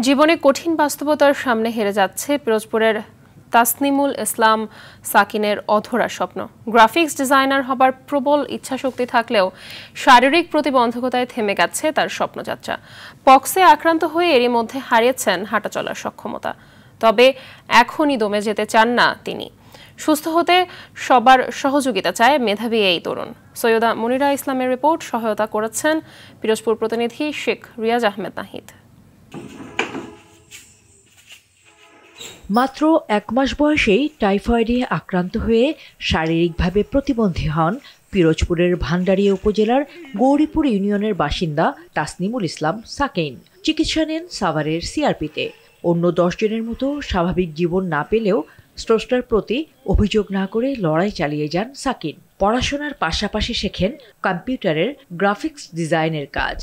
জীবনে কঠিন বাস্তবতার সামনে হেরে যাচ্ছে পিরোজপুরের তাসনিমুল ইসলাম সাকিনের অধরা স্বপ্ন। গ্রাফিক্স ডিজাইনার হবার প্রবল ইচ্ছাশক্তি থাকলেও শারীরিক প্রতিবন্ধকতায় থেমে গেছে তার স্বপ্নযাত্রা। পক্সে আক্রান্ত হয়ে এরই মধ্যে হারিয়েছেন হাঁটা চলার সক্ষমতা। তবে এখনই দমে যেতে চান না তিনি। সুস্থ হতে সবার সহযোগিতা চায় মেধাবী এই তরুণ। সৈয়দা মুনিরা ইসলামের রিপোর্ট সহায়তা করেছেন পিরোজপুর প্রতিনিধি শেখ রিয়াজ আহমেদ নাহিদ। মাত্র ১ মাস বয়সেই টাইফয়েডে আক্রান্ত হয়ে শারীরিকভাবে প্রতিবন্ধী হন পিরোজপুরের ভান্ডারিয়া উপজেলার গৌরীপুর ইউনিয়নের বাসিন্দা তাসনিমুল ইসলাম সাকিন। চিকিৎসা নেন সাভারের সিআরপিতে। অন্য ১০ জনের মতো স্বাভাবিক জীবন না পেলেও স্রষ্টার প্রতি অভিযোগ না করে লড়াই চালিয়ে যান সাকিন। পড়াশোনার পাশাপাশি শেখেন কম্পিউটারের গ্রাফিক্স ডিজাইনের কাজ।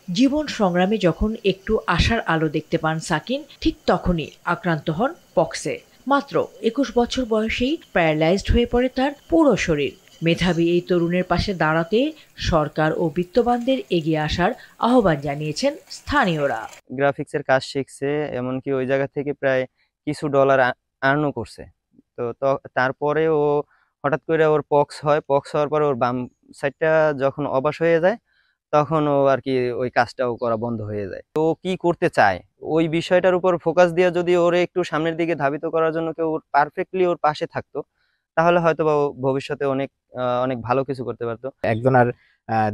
জীবন সংগ্রামে যখন একটু আশার আলো দেখতে পান সাকিন, ঠিক তখনই আক্রান্ত হন পক্সে। মাত্র ২১ বছর বয়সেই প্যারালাইজড হয়ে পড়ে তার পুরো শরীর। মেধাবী এই তরুণের পাশে দাঁড়াতে সরকার ও বিত্তবানদের এগিয়ে আসার আহ্বান জানিয়েছেন স্থানীয়রা। গ্রাফিক্সের কাজ শিখছে, এমনকি ওই জায়গা থেকে প্রায় কিছু ডলার আর্নও করছে। তো তারপরে ও হঠাৎ করে ওর পক্স হওয়ার পর ওর বাম সাইডটা যখন অবশ হয়ে যায় তখন ও আর কি ওই কাজটাও করা বন্ধ হয়ে যায়। তো কি করতে চায় ওই বিষয়টার উপর ফোকাস দিয়ে যদি ওরে একটু সামনের দিকে ধাবিত করার জন্য কেউ পারফেক্টলি ওর পাশে থাকতো, তাহলে হয়তো বা ভবিষ্যতে অনেক ভালো কিছু করতে পারতো। একজনের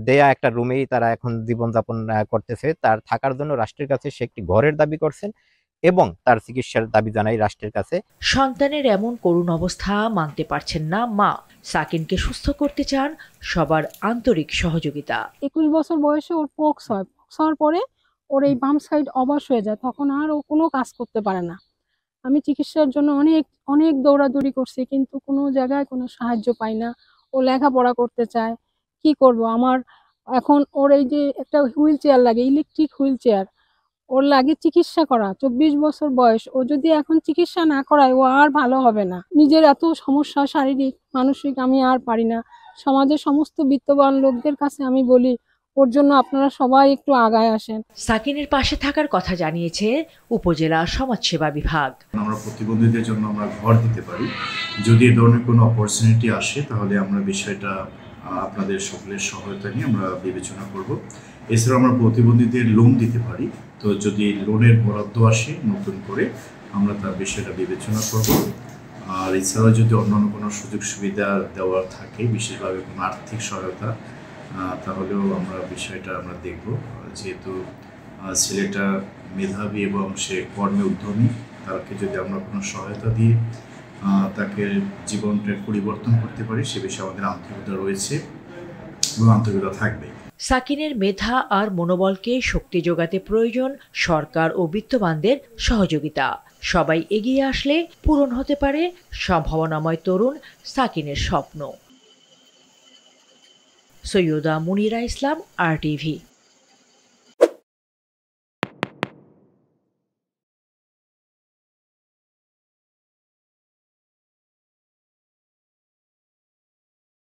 দেয়া একটা রুমেই তারা এখন জীবনযাপন করতেছে। তার থাকার জন্য রাষ্ট্রের কাছে সে একটি ঘরের দাবি করছেন এবং তার চিকিৎসার দাবি জানাই রাষ্ট্রের কাছে। সন্তানের এমন করুণ অবস্থা মানতে পারছেন না মা। সাকিনকে সুস্থ করতে চান সবার আন্তরিক সহযোগিতা। ২১ বছর বয়সে ওর পক্স হয়। পক্স হওয়ার পরে ওর এই বাম সাইড অবশ হয়ে যায়, তখন আর ও কোনো কাজ করতে পারে না। আমি চিকিৎসার জন্য অনেক দৌড়াদৌড়ি করছি, কিন্তু কোনো জায়গায় কোনো সাহায্য পাই না। ও লেখাপড়া করতে চায়, কি করব। আমার এখন ওর এই যে একটা হুইল চেয়ার লাগে, ইলেকট্রিক হুইল চেয়ার, ওর লাগে চিকিৎসা করা। ২৪ বছর বয়স, ও যদি এখন চিকিৎসা না করায় ও আর ভালো হবে না। নিজের এত সমস্যা, শারীরিক মানসিক, আমি আর পারি না। সমাজের সমস্ত বিত্তবান লোকদের কাছে আমি বলি, ওর জন্য আপনারা সবাই একটু আগায় আসেন। সাকিনের পাশে থাকার কথা জানিয়েছে উপজেলা সমাজসেবা বিভাগ। আমরা প্রতিবন্ধীদের জন্য আমরা ঘর দিতে পারি। যদি এই ধরনের কোনো অপরচুনিটি আসে তাহলে আমরা বিষয়টা আপনাদের সকলের সহায়তা নিয়ে আমরা বিবেচনা করব। এছাড়াও আমরা প্রতিবন্ধীদের লোন দিতে পারি। তো যদি লোনের বরাদ্দ আসে নতুন করে, আমরা তার বিষয়টা বিবেচনা করব। আর এছাড়াও যদি অন্যান্য কোনো সুযোগ সুবিধা দেওয়া থাকে, বিশেষভাবে কোনো আর্থিক সহায়তা, তাহলেও আমরা বিষয়টা দেখব। যেহেতু ছেলেটা মেধাবী এবং সে কর্মে উদ্যমী, তাকে যদি আমরা কোনো সহায়তা দিয়ে তাকে জীবনটা পরিবর্তন করতে পারি, সে বিষয়ে আমাদের আন্তরিকতা রয়েছে এবং আন্তরিকতা থাকবে। সাকিনের মেধা আর মনোবলকে শক্তি যোগাতে প্রয়োজন সরকার ও বিত্তবানদের সহযোগিতা। সবাই এগিয়ে আসলে পূরণ হতে পারে সম্ভাবনাময় তরুণ সাকিনের স্বপ্ন। সৈয়দা মুনিরা ইসলাম, RTV।